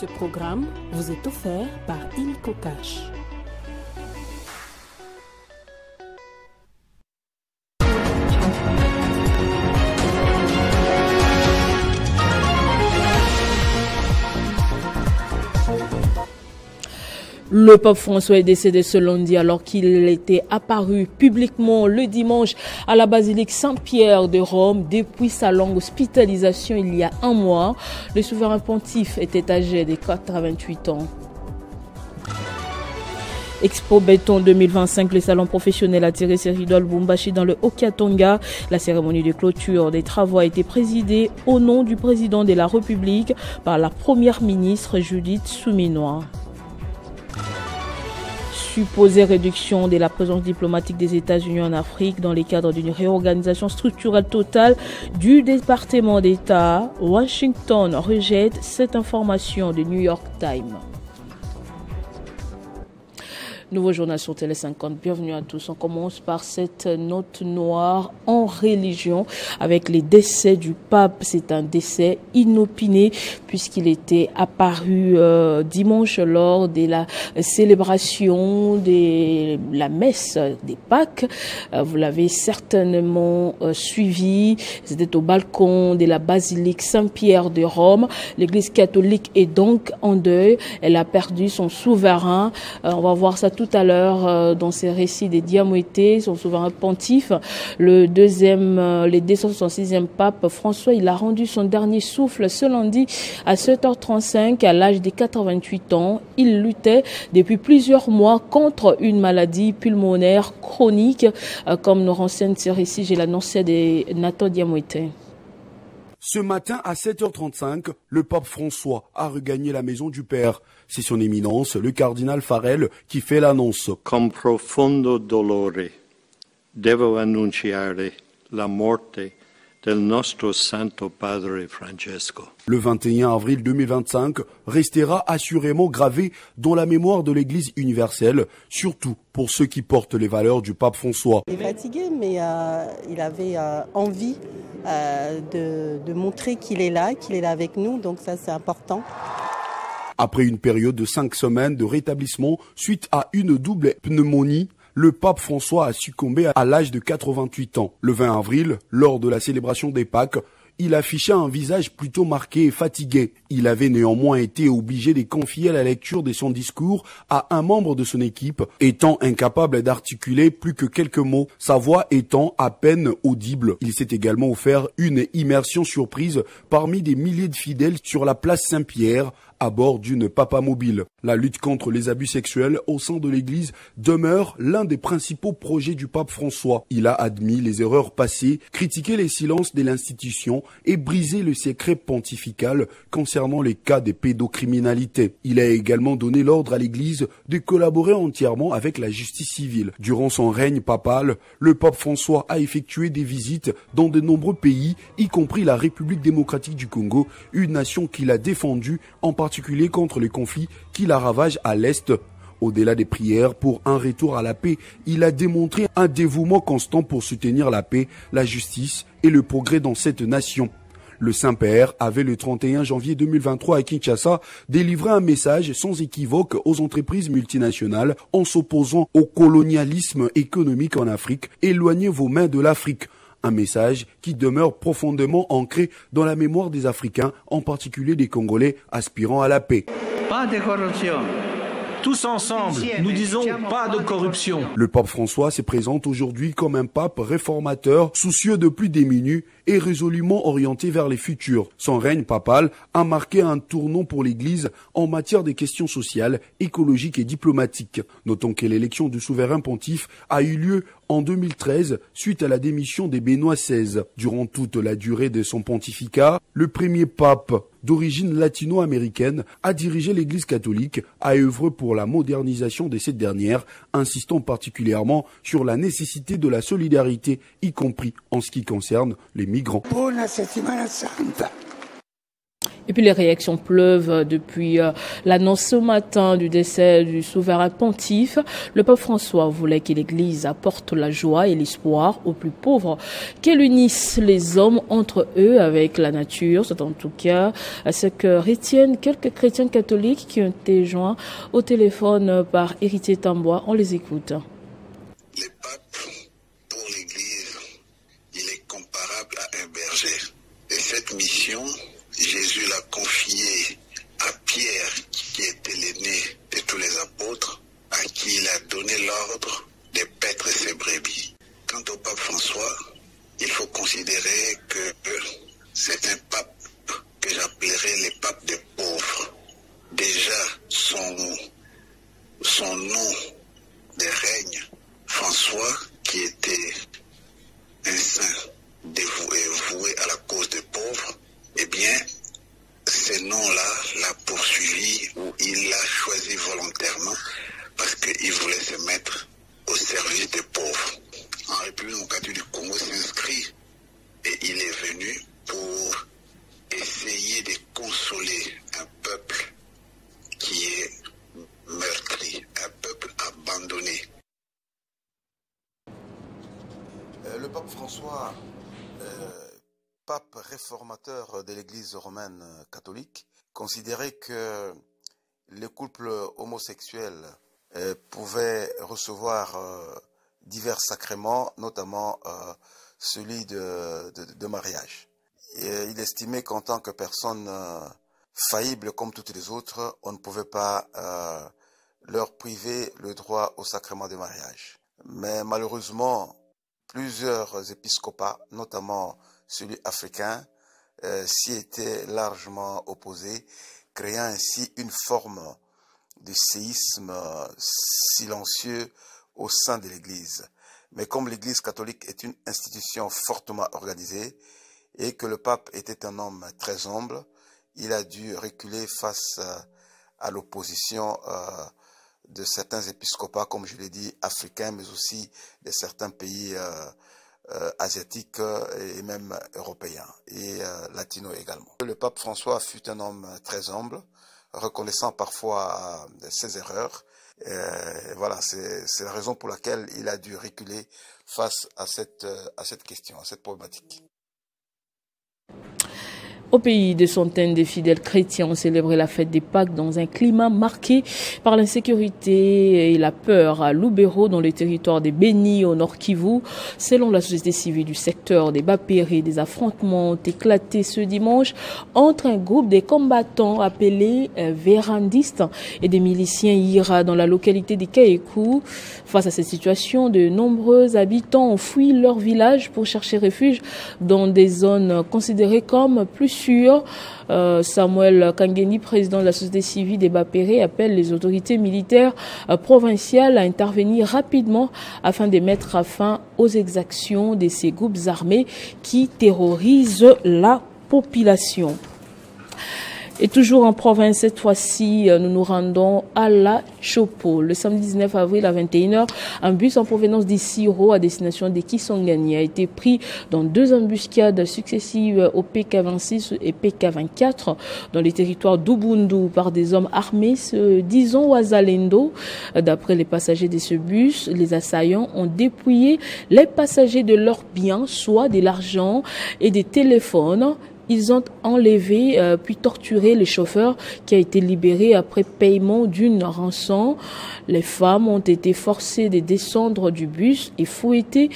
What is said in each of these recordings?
Ce programme vous est offert par Illico Cash. Le pape François est décédé ce lundi alors qu'il était apparu publiquement le dimanche à la basilique Saint-Pierre de Rome depuis sa longue hospitalisation il y a un mois. Le souverain pontife était âgé de 88 ans. Expo Béton 2025, le salon professionnel a tiré ses rideaux à Lubumbashi dans le Haut-Katanga. La cérémonie de clôture des travaux a été présidée au nom du président de la République par la première ministre Judith Suminwa. Supposée réduction de la présence diplomatique des États-Unis en Afrique dans le cadre d'une réorganisation structurelle totale du département d'État, Washington rejette cette information de New York Times. Nouveau journal sur Télé 50. Bienvenue à tous. On commence par cette note noire en religion avec les décès du pape. C'est un décès inopiné puisqu'il était apparu dimanche lors de la célébration de la messe des Pâques. Vous l'avez certainement suivi. C'était au balcon de la basilique Saint-Pierre de Rome. L'église catholique est donc en deuil. Elle a perdu son souverain. On va voir ça tout à l'heure dans ces récits des Diamouétés, son souverain pontife, le 266e pape François. Il a rendu son dernier souffle ce lundi à 7h35 à l'âge de 88 ans. Il luttait depuis plusieurs mois contre une maladie pulmonaire chronique. Comme nous renseigne ces récits, j'ai l'annoncé de Nathan Diamouété. Ce matin à 7h35, le pape François a regagné la maison du Père. C'est son éminence, le cardinal Farrell, qui fait l'annonce. Con profondo dolore devo annunciare la morte del nostro Santo Padre Francesco. Le 21 avril 2025 restera assurément gravé dans la mémoire de l'Église universelle, surtout pour ceux qui portent les valeurs du pape François. Il est fatigué, mais il avait envie de montrer qu'il est là avec nous, donc ça c'est important. Après une période de 5 semaines de rétablissement suite à une double pneumonie, le pape François a succombé à l'âge de 88 ans. Le 20 avril, lors de la célébration des Pâques, il affichait un visage plutôt marqué et fatigué. Il avait néanmoins été obligé de confier la lecture de son discours à un membre de son équipe, étant incapable d'articuler plus que quelques mots, sa voix étant à peine audible. Il s'est également offert une immersion surprise parmi des milliers de fidèles sur la place Saint-Pierre, à bord d'une papamobile. La lutte contre les abus sexuels au sein de l'Église demeure l'un des principaux projets du pape François. Il a admis les erreurs passées, critiqué les silences de l'institution et brisé le secret pontifical concernant les cas de pédocriminalité. Il a également donné l'ordre à l'Église de collaborer entièrement avec la justice civile. Durant son règne papal, le pape François a effectué des visites dans de nombreux pays, y compris la République démocratique du Congo, une nation qu'il a défendue en particulier contre les conflits qui la ravagent à l'Est. Au-delà des prières pour un retour à la paix, il a démontré un dévouement constant pour soutenir la paix, la justice et le progrès dans cette nation. Le Saint-Père avait le 31 janvier 2023 à Kinshasa délivré un message sans équivoque aux entreprises multinationales en s'opposant au colonialisme économique en Afrique. Éloignez vos mains de l'Afrique. Un message qui demeure profondément ancré dans la mémoire des Africains, en particulier des Congolais aspirant à la paix. Pas de corruption. Tous ensemble, nous disons pas de corruption. Le pape François se présente aujourd'hui comme un pape réformateur, soucieux de plus démunis et résolument orienté vers les futurs. Son règne papal a marqué un tournant pour l'Église en matière des questions sociales, écologiques et diplomatiques. Notons que l'élection du souverain pontife a eu lieu en 2013 suite à la démission des Benoît XVI. Durant toute la durée de son pontificat, le premier pape d'origine latino-américaine a dirigé l'Église catholique, a œuvré pour la modernisation de cette dernière, insistant particulièrement sur la nécessité de la solidarité, y compris en ce qui concerne les migrants. Et puis les réactions pleuvent depuis l'annonce ce matin du décès du souverain pontife. Le pape François voulait que l'Église apporte la joie et l'espoir aux plus pauvres, qu'elle unisse les hommes entre eux avec la nature. C'est en tout cas ce que retiennent quelques chrétiens catholiques qui ont été joints au téléphone par Héritier Tambois. On les écoute. Le pape, pour l'Église, il est comparable à un berger. Et cette mission, Jésus l'a confiée à Pierre, qui était l'aîné de tous les apôtres, à qui il a donné l'ordre de paître ses brebis. Quant au pape François, il faut considérer que c'est un pape que j'appellerais le pape des pauvres. Déjà, son nom de règne, François, qui était un saint voué à la cause des pauvres, eh bien, ce nom-là l'a poursuivi, ou il l'a choisi volontairement parce qu'il voulait se mettre au service des pauvres. En République démocratique du Congo s'inscrit et il est venu pour essayer de consoler un peuple qui est meurtri, un peuple abandonné. Le pape François, pape réformateur de l'Église romaine catholique, considérait que les couples homosexuels pouvaient recevoir divers sacrements, notamment celui de mariage. Et il estimait qu'en tant que personne faillible comme toutes les autres, on ne pouvait pas leur priver le droit au sacrement de mariage. Mais malheureusement, plusieurs épiscopats, notamment celui africain, s'y étaient largement opposés, créant ainsi une forme de séisme silencieux au sein de l'Église. Mais comme l'Église catholique est une institution fortement organisée et que le pape était un homme très humble, il a dû reculer face à l'opposition de certains épiscopats, comme je l'ai dit, africains, mais aussi de certains pays asiatiques et même européens et latinos également. Le pape François fut un homme très humble, reconnaissant parfois ses erreurs. Voilà, c'est la raison pour laquelle il a dû reculer face à cette question, à cette problématique. Au pays, des centaines de fidèles chrétiens ont célébré la fête des Pâques dans un climat marqué par l'insécurité et la peur à Lubero, dans le territoire des Béni au Nord Kivu. Selon la société civile du secteur des Bapéré, des affrontements ont éclaté ce dimanche entre un groupe de combattants appelés vérandistes et des miliciens IRA dans la localité de Kaekou. Face à cette situation, de nombreux habitants ont fui leur village pour chercher refuge dans des zones considérées comme plus sûr. Samuel Kangeni, président de la société civile des Bapéré, appelle les autorités militaires provinciales à intervenir rapidement afin de mettre fin aux exactions de ces groupes armés qui terrorisent la population. Et toujours en province, cette fois-ci, nous nous rendons à la Chopo. Le samedi 19 avril à 21h, un bus en provenance d'Issiro à destination de Kisangani a été pris dans deux embuscades successives au PK26 et PK24 dans les territoires d'Ubundu par des hommes armés, se disant Wazalendo. D'après les passagers de ce bus, les assaillants ont dépouillé les passagers de leurs biens, soit de l'argent et des téléphones. Ils ont enlevé puis torturé le chauffeur qui a été libéré après paiement d'une rançon. Les femmes ont été forcées de descendre du bus et fouettées.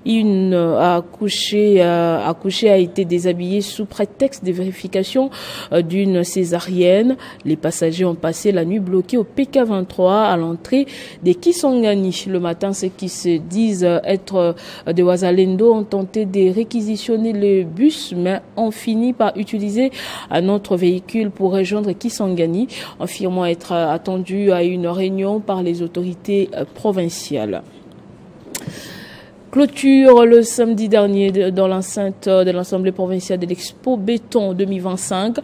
Une accouchée a été déshabillée sous prétexte de vérification d'une césarienne. Les passagers ont passé la nuit bloqués au PK23 à l'entrée des Kisangani. Le matin, ceux qui se disent être de Wazalendo ont tenté de réquisitionner le bus, mais ont fini par utiliser un autre véhicule pour rejoindre Kisangani, affirmant être attendu à une réunion par les autorités provinciales. Clôture le samedi dernier dans l'enceinte de l'Assemblée provinciale de l'Expo Béton 2025.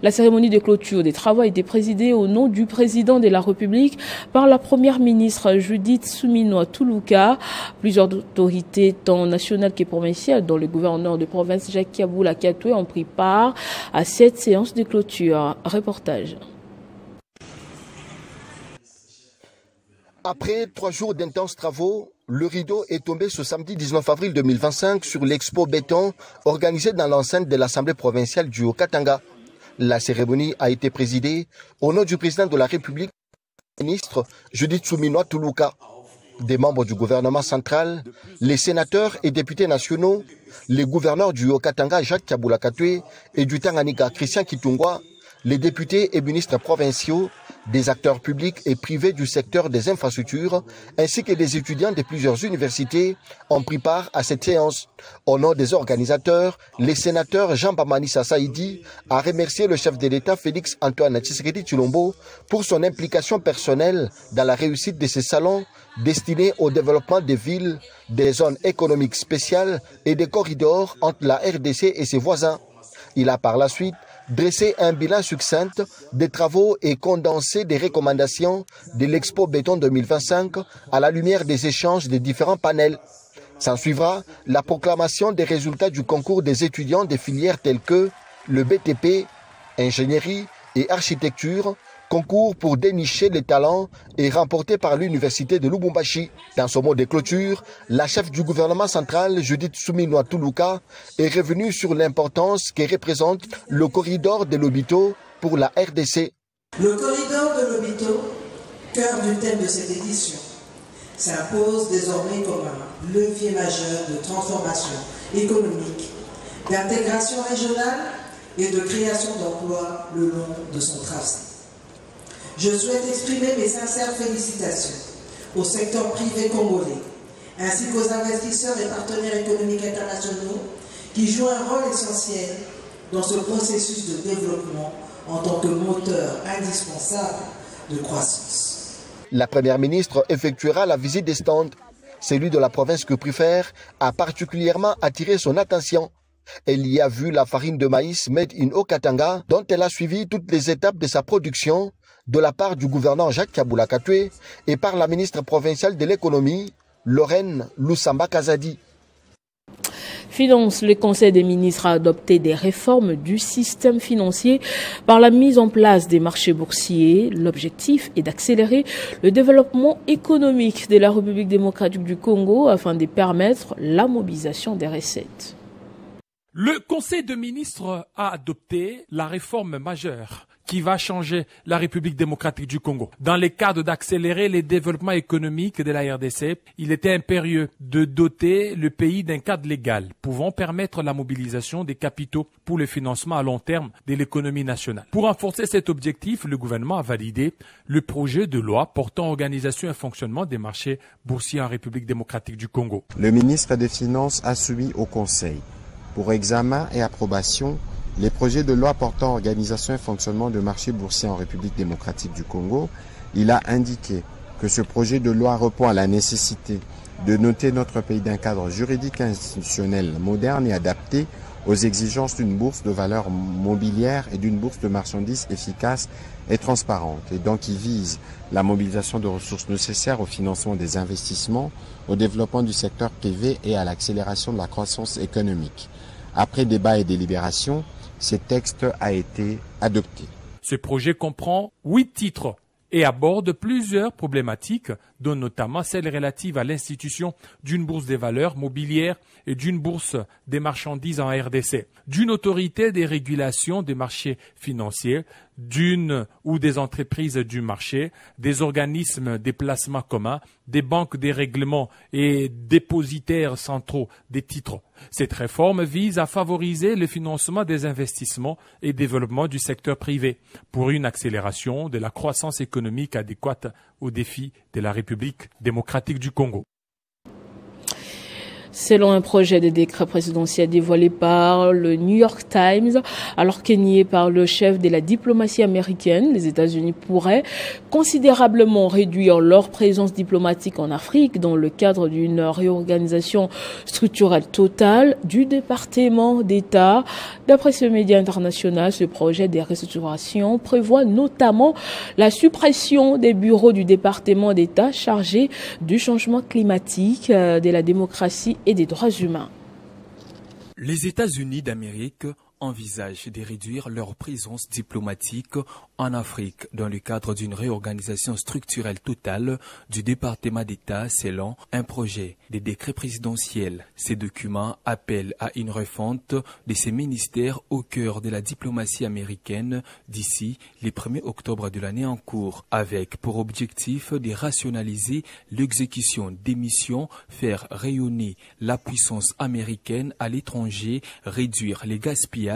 La cérémonie de clôture des travaux a été présidée au nom du président de la République par la première ministre Judith Suminwa-Tuluka. Plusieurs autorités tant nationales que provinciales, dont le gouverneur de province Jacques Yabula Katoué, ont pris part à cette séance de clôture. Reportage. Après 3 jours d'intenses travaux, le rideau est tombé ce samedi 19 avril 2025 sur l'Expo Béton organisée dans l'enceinte de l'Assemblée provinciale du Haut-Katanga. La cérémonie a été présidée au nom du président de la République, ministre Judith Suminwa-Tuluka. Des membres du gouvernement central, les sénateurs et députés nationaux, les gouverneurs du Haut-Katanga Jacques Yabula Katoué et du Tanganyika Christian Kitungwa, les députés et ministres provinciaux, des acteurs publics et privés du secteur des infrastructures, ainsi que des étudiants de plusieurs universités ont pris part à cette séance. Au nom des organisateurs, les sénateurs Jean Bamanissa Saïdi a remercié le chef de l'État Félix Antoine Tshisekedi Tshilombo pour son implication personnelle dans la réussite de ces salons destinés au développement des villes, des zones économiques spéciales et des corridors entre la RDC et ses voisins. Il a par la suite dressé un bilan succinct des travaux et condensé des recommandations de l'Expo Béton 2025 à la lumière des échanges des différents panels. S'en suivra la proclamation des résultats du concours des étudiants des filières telles que le BTP, ingénierie et architecture, concours pour dénicher les talents et remporté par l'Université de Lubumbashi. Dans son mot de clôture, la chef du gouvernement central, Judith Suminwa-Tuluka, est revenue sur l'importance que représente le corridor de Lobito pour la RDC. Le corridor de Lobito, cœur du thème de cette édition, s'impose désormais comme un levier majeur de transformation économique, d'intégration régionale et de création d'emplois le long de son tracé. Je souhaite exprimer mes sincères félicitations au secteur privé congolais, ainsi qu'aux investisseurs et partenaires économiques internationaux qui jouent un rôle essentiel dans ce processus de développement en tant que moteur indispensable de croissance. La première ministre effectuera la visite des stands. Celui de la province que préfère a particulièrement attiré son attention. Elle y a vu la farine de maïs made in Haut-Katanga, dont elle a suivi toutes les étapes de sa production de la part du gouverneur Jacques Yabula Katoué et par la ministre provinciale de l'économie, Lorraine Lusamba Kazadi. Finance, le Conseil des ministres a adopté des réformes du système financier par la mise en place des marchés boursiers. L'objectif est d'accélérer le développement économique de la République démocratique du Congo afin de permettre la mobilisation des recettes. Le Conseil des ministres a adopté la réforme majeure qui va changer la République démocratique du Congo. Dans le cadre d'accélérer les développements économiques de la RDC, il était impérieux de doter le pays d'un cadre légal pouvant permettre la mobilisation des capitaux pour le financement à long terme de l'économie nationale. Pour renforcer cet objectif, le gouvernement a validé le projet de loi portant organisation et fonctionnement des marchés boursiers en République démocratique du Congo. Le ministre des Finances a soumis au Conseil pour examen et approbation les projets de loi portant organisation et fonctionnement de marchés boursiers en République démocratique du Congo. Il a indiqué que ce projet de loi répond à la nécessité de doter notre pays d'un cadre juridique et institutionnel moderne et adapté aux exigences d'une bourse de valeurs mobilières et d'une bourse de marchandises efficace et transparente. Et donc il vise la mobilisation de ressources nécessaires au financement des investissements, au développement du secteur privé et à l'accélération de la croissance économique. Après débat et délibération, ce texte a été adopté. Ce projet comprend 8 titres et aborde plusieurs problématiques, dont notamment celles relatives à l'institution d'une bourse des valeurs mobilières et d'une bourse des marchandises en RDC, d'une autorité des régulations des marchés financiers, d'une ou des entreprises du marché, des organismes des placements communs, des banques des règlements et dépositaires centraux des titres. Cette réforme vise à favoriser le financement des investissements et développement du secteur privé pour une accélération de la croissance économique adéquate aux défis de la République démocratique du Congo. Selon un projet de décret présidentiel dévoilé par le New York Times, alors que nié par le chef de la diplomatie américaine, les États-Unis pourraient considérablement réduire leur présence diplomatique en Afrique dans le cadre d'une réorganisation structurelle totale du département d'État. D'après ce média international, ce projet de restructuration prévoit notamment la suppression des bureaux du département d'État chargés du changement climatique, de la démocratie et des droits humains. Les États-Unis d'Amérique envisagent de réduire leur présence diplomatique en Afrique dans le cadre d'une réorganisation structurelle totale du département d'État selon un projet de décret présidentiel. Ces documents appellent à une refonte de ces ministères au cœur de la diplomatie américaine d'ici le 1er octobre de l'année en cours, avec pour objectif de rationaliser l'exécution des missions, faire rayonner la puissance américaine à l'étranger, réduire les gaspillages,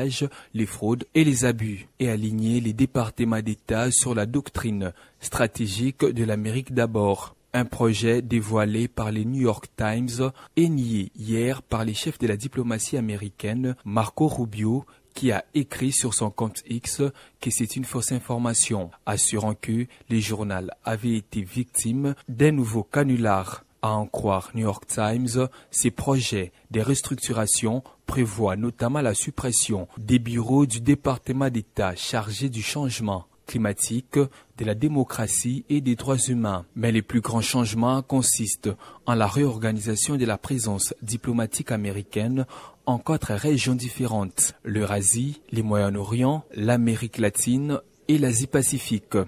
les fraudes et les abus et aligner les départements d'État sur la doctrine stratégique de l'Amérique d'abord. Un projet dévoilé par les New York Times et nié hier par les chefs de la diplomatie américaine, Marco Rubio, qui a écrit sur son compte X que c'est une fausse information, assurant que le journal avait été victime d'un nouveau canular. À en croire New York Times, ces projets de restructuration prévoient notamment la suppression des bureaux du département d'État chargés du changement climatique, de la démocratie et des droits humains. Mais les plus grands changements consistent en la réorganisation de la présence diplomatique américaine en 4 régions différentes: l'Eurasie, le Moyen-Orient, l'Amérique latine et l'Asie-Pacifique.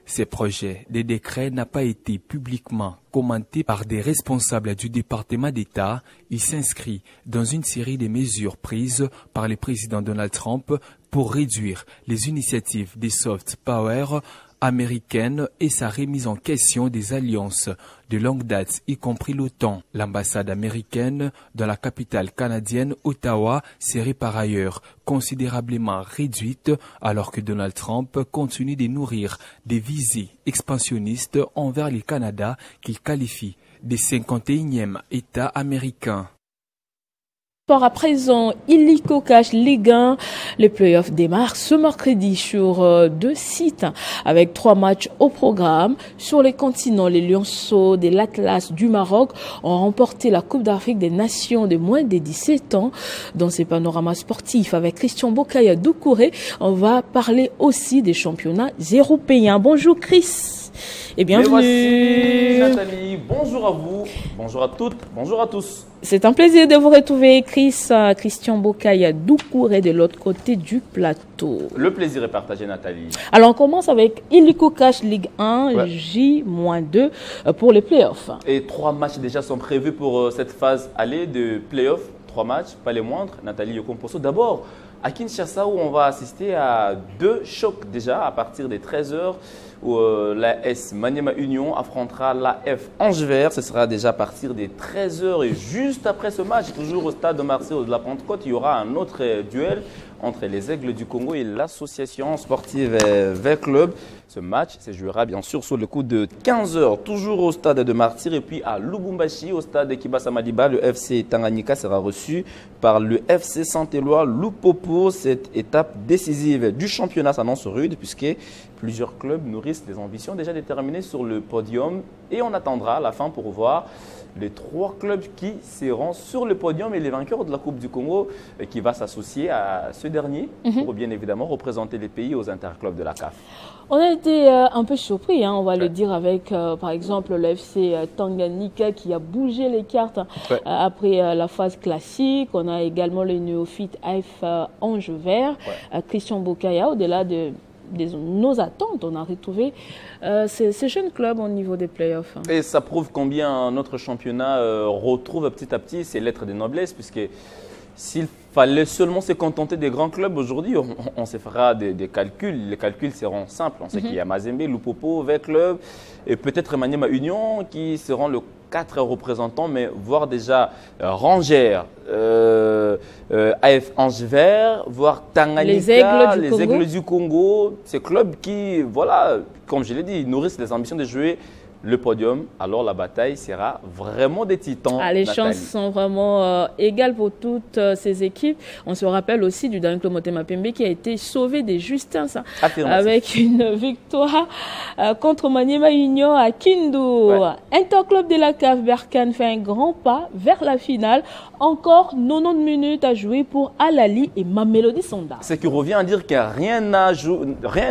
Ces projets de décret n'ont pas été publiquement commentés par des responsables du département d'État. Il s'inscrit dans une série de mesures prises par le président Donald Trump pour réduire les initiatives des soft power américaine et sa remise en question des alliances de longue date, y compris l'OTAN. L'ambassade américaine dans la capitale canadienne, Ottawa, serait par ailleurs considérablement réduite alors que Donald Trump continue de nourrir des visées expansionnistes envers le Canada qu'il qualifie de 51e État américain. À présent, Illico Cash Ligue 1, les playoffs démarrent ce mercredi sur 2 sites avec 3 matchs au programme. Sur les continents, les Lionceaux de l'Atlas du Maroc ont remporté la Coupe d'Afrique des Nations de moins de 17 ans. Dans ces panoramas sportifs, avec Christian Bokaya Doucouré, on va parler aussi des championnats européens. Bonjour Chris et bienvenue. Et voici Nathalie, bonjour à vous, bonjour à toutes, bonjour à tous. C'est un plaisir de vous retrouver, Christian Bokaya Doucouré de l'autre côté du plateau. Le plaisir est partagé, Nathalie. Alors, on commence avec Illico Cash Ligue 1, J-2 pour les playoffs. Et 3 matchs déjà sont prévus pour cette phase aller de playoffs. 3 matchs, pas les moindres. Nathalie Yokomposo, d'abord à Kinshasa où on va assister à 2 chocs déjà à partir des 13h. Où la S Maniema Union affrontera la F Angevert. Ce sera déjà à partir des 13h. Et juste après ce match, toujours au stade de Marseille de la Pentecôte, il y aura un autre duel entre les Aigles du Congo et l'association sportive Vert Club. Ce match se jouera bien sûr sur le coup de 15h, toujours au stade de Martyr. Et puis à Lubumbashi, au stade Kibasa Madiba, le FC Tanganyika sera reçu par le FC Saint-Éloi Lupopo. Cette étape décisive du championnat s'annonce rude puisque plusieurs clubs nourrissent des ambitions déjà déterminées sur le podium. Et on attendra la fin pour voir les 3 clubs qui seront sur le podium et les vainqueurs de la Coupe du Congo qui va s'associer à ce dernier pour bien évidemment représenter les pays aux interclubs de la CAF. On a été un peu surpris, on va le dire, avec par exemple le FC Tanganyika qui a bougé les cartes après la phase classique. On a également le néophyte AF Angevert, Christian Bokaya, au-delà de nos attentes, on a retrouvé ces jeunes clubs au niveau des playoffs. Et ça prouve combien notre championnat retrouve petit à petit ses lettres de noblesse, puisque s'il fallait seulement se contenter des grands clubs aujourd'hui, on se fera des calculs. Les calculs seront simples. On sait qu'il y a Mazembe, Lupopo, Vert Club et peut-être Maniema Union qui seront le 4 représentants, mais voire déjà Rangers, AF Angevert, voire Tanganyika, les Aigles du Congo. Ces clubs qui, voilà, comme je l'ai dit, nourrissent les ambitions de jouer le podium, alors la bataille sera vraiment des titans. Les Nathalie. chances sont vraiment égales pour toutes ces équipes. On se rappelle aussi du dernier club Motema Pembe qui a été sauvé des justins avec une victoire contre Maniema Union à Kindu. Ouais. Interclub de la CAF Berkane fait un grand pas vers la finale. Encore 90 minutes à jouer pour Al-Ali et Mamelodi Sundowns. Ce qui revient à dire que rien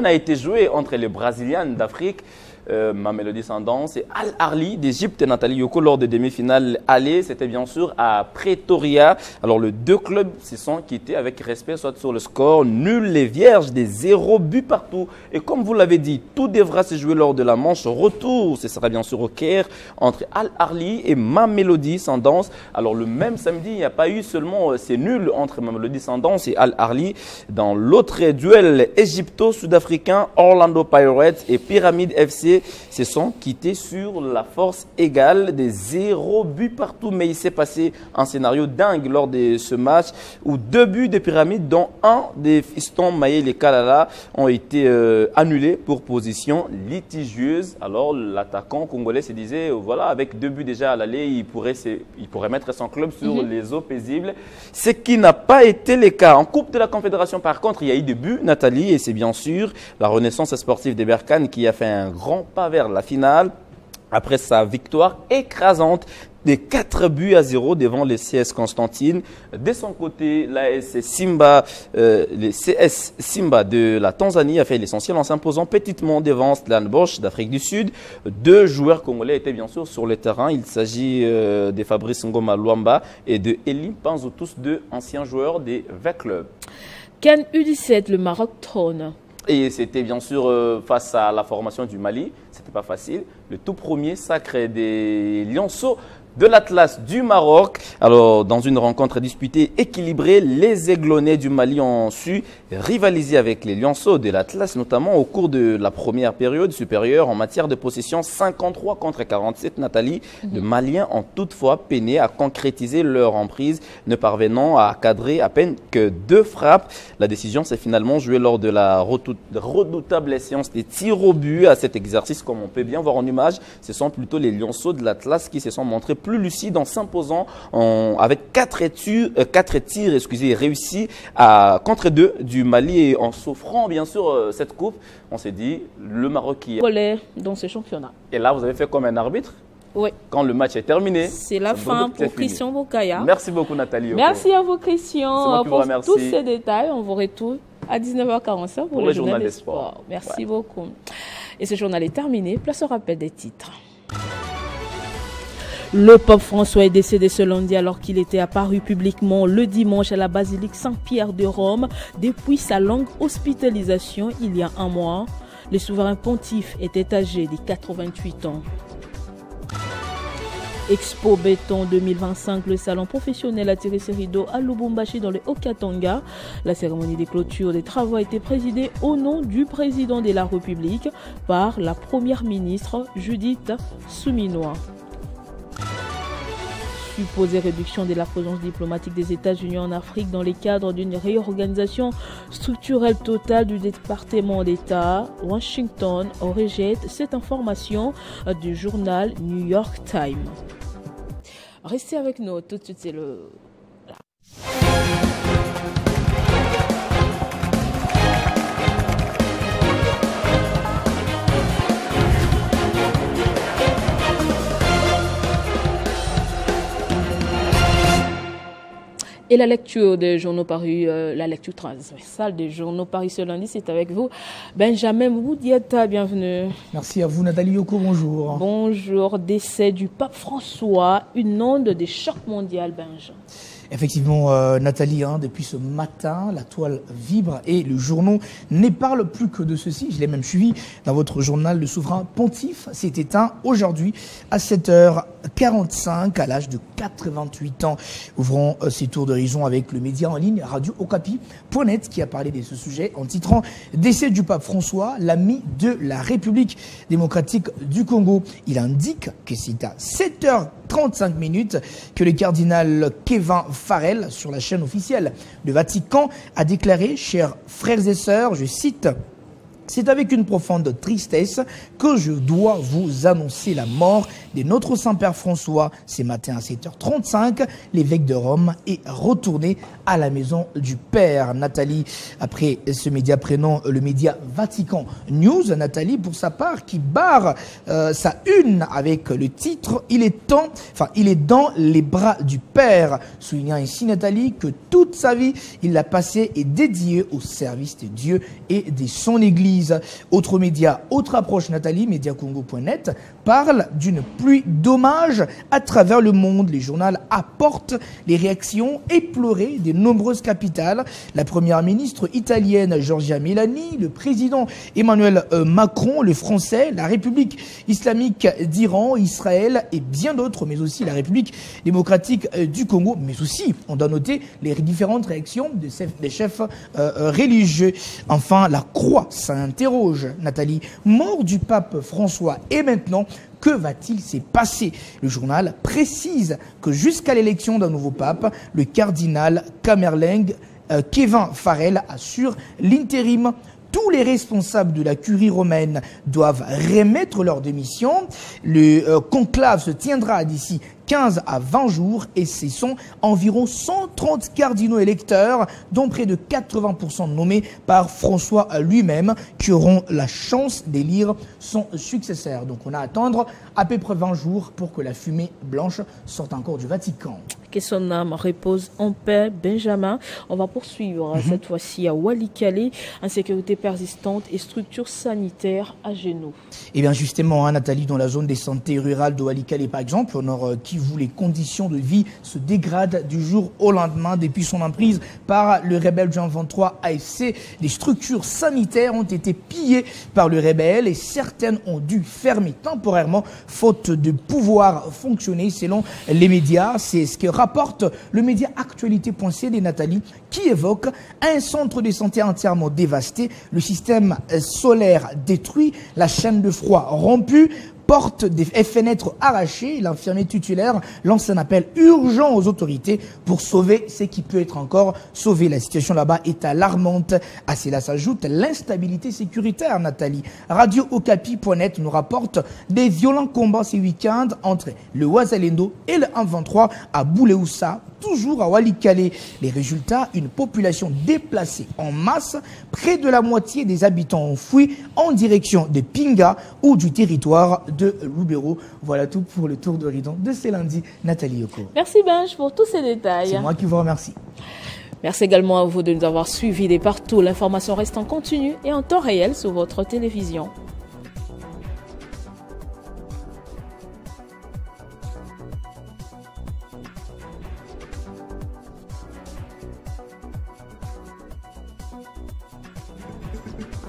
n'a été joué entre les Brésiliens d'Afrique, Mamelodi Sundowns et Al-Ahly d'Égypte. Nathalie Yoko, lors des demi-finales aller, c'était bien sûr à Pretoria. Alors les deux clubs se sont quittés avec respect, soit sur le score nul, les vierges, des 0 buts partout. Et comme vous l'avez dit, tout devra se jouer lors de la manche retour. Ce sera bien sûr au Caire entre Al-Ahly et Mamelodi Sundowns. Alors le même samedi, il n'y a pas eu seulement ces nuls entre Mamelodi Sundowns et Al-Ahly. Dans l'autre duel égypto-sud-africain, Orlando Pirates et Pyramide FC se sont quittés sur la force égale des 0 buts partout. Mais il s'est passé un scénario dingue lors de ce match où 2 buts des Pyramides, dont un des fistons Maïl et Kalala, ont été annulés pour position litigieuse. Alors l'attaquant congolais se disait, voilà, avec 2 buts déjà à l'aller, il pourrait mettre son club sur les eaux paisibles. Ce qui n'a pas été le cas. En Coupe de la Confédération, par contre, il y a eu des buts, Nathalie, et c'est bien sûr la Renaissance sportive des Berkane qui a fait un grand pas vers la finale après sa victoire écrasante des 4 buts à 0 devant les CS Constantine. De son côté, l'AS Simba, les CS Simba de la Tanzanie a fait l'essentiel en s'imposant petitement devant Stellenbosch d'Afrique du Sud. 2 joueurs congolais étaient bien sûr sur le terrain. Il s'agit de Fabrice Ngoma Luamba et de Elie Panzo, tous 2 anciens joueurs des 20 clubs. CAN U17, le Maroc trône. Et c'était bien sûr face à la formation du Mali, c'était pas facile. Le tout premier sacre des Lionceaux de l'Atlas du Maroc. Alors, dans une rencontre disputée équilibrée, les Aiglonnais du Mali ont su rivaliser avec les Lionceaux de l'Atlas, notamment au cours de la première période supérieure en matière de possession 53 contre 47. Nathalie, les Maliens ont toutefois peiné à concrétiser leur emprise, ne parvenant à cadrer à peine que 2 frappes. La décision s'est finalement jouée lors de la redoutable séance des tirs au but. À cet exercice, comme on peut bien voir en image, ce sont plutôt les Lionceaux de l'Atlas qui se sont montrés plus lucide en s'imposant avec 4 tirs réussis contre 2 du Mali et en s'offrant bien sûr cette coupe. On s'est dit, le Maroc qui est dans ce championnat. Et là, vous avez fait comme un arbitre. Oui. Quand le match est terminé, c'est la fin pour Christian Bokaya. Merci beaucoup Nathalie. Merci à vous Christian pour tous ces détails. On vous retrouve à 19h45 pour le journal des sports. Merci beaucoup. Et ce journal est terminé. Place au rappel des titres. Le pape François est décédé ce lundi alors qu'il était apparu publiquement le dimanche à la basilique Saint-Pierre de Rome depuis sa longue hospitalisation il y a un mois. Le souverain pontife était âgé de 88 ans. Expo Béton 2025, le salon professionnel a tiré ses rideaux à Lubumbashi dans le Haut-Katanga. La cérémonie de clôture des travaux a été présidée au nom du président de la République par la première ministre Judith Suminwa. Supposée réduction de la présence diplomatique des États-Unis en Afrique dans le cadre d'une réorganisation structurelle totale du département d'État, Washington rejette cette information du journal New York Times. Restez avec nous, tout de suite c'est le... Et la lecture des journaux parus, la lecture transversale des journaux parus ce lundi, c'est avec vous. Benjamin Moudiata, bienvenue. Merci à vous Nathalie Yoko, bonjour. Bonjour, décès du pape François, une onde de choc mondial, Benjamin. Effectivement, Nathalie, depuis ce matin, la toile vibre et le journal ne parle plus que de ceci. Je l'ai même suivi dans votre journal. Le souverain pontife s'est éteint aujourd'hui à 7h45 à l'âge de 88 ans. Ouvrons ces tours d'horizon avec le média en ligne Radio Okapi.net qui a parlé de ce sujet en titrant « Décès du pape François, l'ami de la République démocratique du Congo ». Il indique que c'est à 7h35 minutes que le cardinal Kevin Farrell, sur la chaîne officielle du Vatican, a déclaré « Chers frères et sœurs, je cite, C'est avec une profonde tristesse que je dois vous annoncer la mort de notre Saint-Père François. Ce matin à 7h35, l'évêque de Rome est retourné à la maison du Père. Nathalie, après ce média prénom, le média Vatican News, Nathalie, pour sa part, qui barre sa une avec le titre « Il est dans les bras du Père », soulignant ainsi Nathalie que toute sa vie, il l'a passée et dédiée au service de Dieu et de son Église. Autre média, autre approche, Nathalie, mediacongo.net, parle d'une pluie d'hommages à travers le monde. Les journaux apportent les réactions éplorées des nombreuses capitales. La première ministre italienne Giorgia Meloni, le président Emmanuel Macron, le français, la République islamique d'Iran, Israël et bien d'autres, mais aussi la République démocratique du Congo, mais aussi, on doit noter, les différentes réactions des chefs religieux. Enfin, la Croix s'interroge, Nathalie, mort du pape François et maintenant, que va-t-il se passer? Le journal précise que jusqu'à l'élection d'un nouveau pape, le cardinal Camerlingue Kevin Farrell assure l'intérim. Tous les responsables de la curie romaine doivent remettre leur démission. Le conclave se tiendra d'ici 15 à 20 jours et ce sont environ 130 cardinaux électeurs, dont près de 80% nommés par François lui-même, qui auront la chance d'élire son successeur. Donc on a à attendre à peu près 20 jours pour que la fumée blanche sorte encore du Vatican. Que son âme repose en paix, Benjamin. On va poursuivre cette fois-ci à Walikale, insécurité persistante et structure sanitaire à genoux. Et bien justement, Nathalie, dans la zone des santé rurale de Walikale par exemple, au nord Kivu, les conditions de vie se dégradent du jour au lendemain depuis son emprise par le rebelle du 23 AFC. Les structures sanitaires ont été pillées par le rebelle et certaines ont dû fermer temporairement faute de pouvoir fonctionner selon les médias. C'est ce que rapporte le média actualité.cd, Nathalie, qui évoque un centre de santé entièrement dévasté, le système solaire détruit, la chaîne de froid rompue, portes et fenêtres arrachées. L'infirmier titulaire lance un appel urgent aux autorités pour sauver ce qui peut être encore sauvé. La situation là-bas est alarmante. À cela s'ajoute l'instabilité sécuritaire, Nathalie. Radio Okapi.net nous rapporte des violents combats ces week-ends entre le Wazalendo et le 123 à Bouleusa, toujours à Walikale. Les résultats, une population déplacée en masse, près de la moitié des habitants ont fui en direction de Pinga ou du territoire de Lubero. Voilà tout pour le tour d'horizon de ce lundi. Nathalie Yoko. Merci Benj pour tous ces détails. C'est moi qui vous remercie. Merci également à vous de nous avoir suivis de partout. L'information reste en continu et en temps réel sur votre télévision.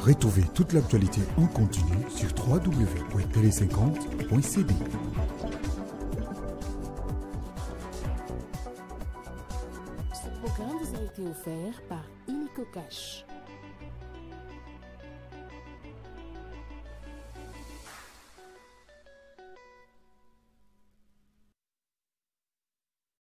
Retrouvez toute l'actualité en continu sur www.tele50.cd. Ce programme vous a été offert par Illico Cash.